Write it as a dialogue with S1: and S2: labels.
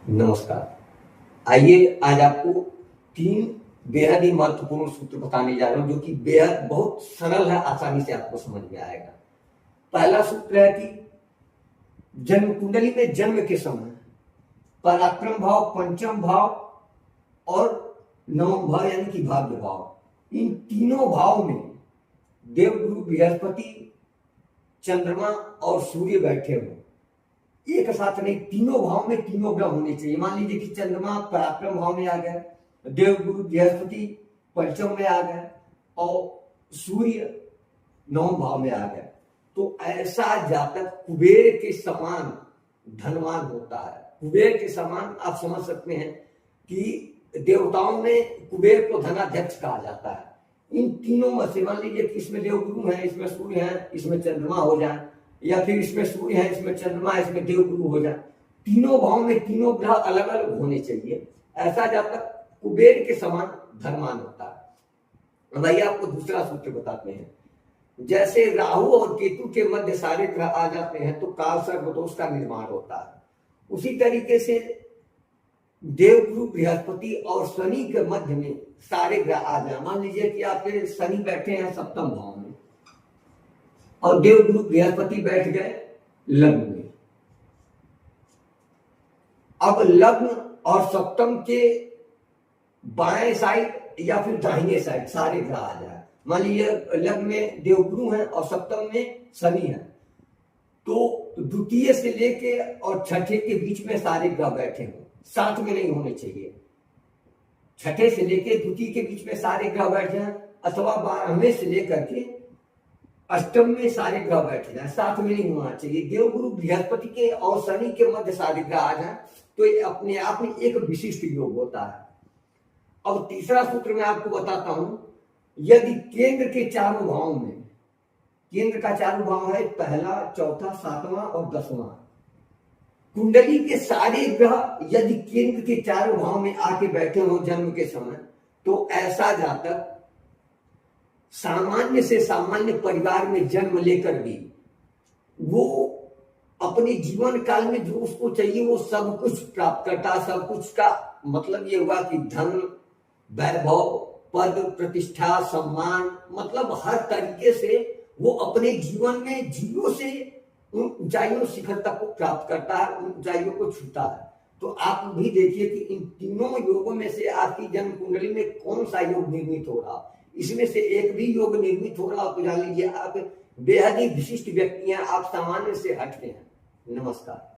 S1: नमस्कार। आइए आज आपको 3 बेहद ही महत्वपूर्ण सूत्र बताने जा रहा हूं जो कि बेहद बहुत सरल है, आसानी से आपको समझ में आएगा। पहला सूत्र है कि जन्म कुंडली में जन्म के समय पराक्रम भाव, पंचम भाव और नवम भाव यानी कि भाग्य भाव, इन तीनों भाव में देवगुरु बृहस्पति, चंद्रमा और सूर्य बैठे हों। एक साथ नहीं, तीनों भाव में तीनों ग्रह होने चाहिए। मान लीजिए कि चंद्रमा पराक्रम भाव में आ गए, देवगुरु बृहस्पति पंचम में आ गए और सूर्य नवम भाव में आ गए, तो ऐसा जातक कुबेर के समान धनवान होता है। कुबेर के समान आप समझ सकते हैं कि देवताओं में कुबेर को धनाध्यक्ष कहा जाता है। इन तीनों में से मान लीजिए कि इसमें देवगुरु है, इसमें सूर्य है, इसमें चंद्रमा हो जाए, या फिर इसमें सूर्य है, इसमें चंद्रमा, इसमें देवगुरु हो जाए। तीनों भाव में तीनों ग्रह अलग अलग होने चाहिए, ऐसा जातक कुबेर के समान धनवान होता है। भाई आपको दूसरा सूत्र बताते हैं। जैसे राहु और केतु के मध्य सारे ग्रह आ जाते हैं तो काल सर्पदोष का निर्माण होता है, उसी तरीके से देवगुरु बृहस्पति और शनि के मध्य में सारे ग्रह आ जाए। मान लीजिए कि आपके शनि बैठे हैं सप्तम भाव में और देवगुरु बृहस्पति बैठ गए लग्न में। अब लग्न और सप्तम के बाएं साइड या फिर दाहिने साइड सारे ग्रह आ जाए। मान लीजिए लग्न में देवगुरु है और सप्तम में शनि है, तो द्वितीय से लेके और छठे के बीच में सारे ग्रह बैठे हों, साथ में नहीं होने चाहिए। छठे से लेके द्वितीय के बीच में सारे ग्रह बैठे हैं, अथवा 12वें से लेकर के अष्टम में सारे ग्रह बैठ जाए, साथ में नहीं होना चाहिए। देवगुरु बृहस्पति के और शनि के मध्य सारे ग्रह आ जाए तो ये अपने आप में एक विशिष्ट योग होता है। अब तीसरा सूत्र मैं आपको बताता हूं। यदि केंद्र के चारों भाव में, केंद्र का चारों भाव है पहला, चौथा, सातवां और 10वां, कुंडली के सारे ग्रह यदि केंद्र के चारों भाव में आके बैठे हो जन्म के समय, तो ऐसा जातक सामान्य से सामान्य परिवार में जन्म लेकर भी वो अपने जीवन काल में जो उसको चाहिए वो सब कुछ प्राप्त करता। सब कुछ का मतलब ये हुआ कि धन, वैभव, पद, प्रतिष्ठा, सम्मान, मतलब हर तरीके से वो अपने जीवन में जीरो से उन ऊंचाइयों, शिखर तक को प्राप्त करता है, उन ऊंचाइयों को छूता है। तो आप भी देखिए कि इन तीनों योगों में से आपकी जन्म कुंडली में कौन सा योग निर्मित हो रहा। इसमें से एक भी योग निर्मित हो रहा हो तो जान लीजिए आप बेहद ही विशिष्ट व्यक्ति हैं, आप सामान्य से हटके हैं। नमस्कार।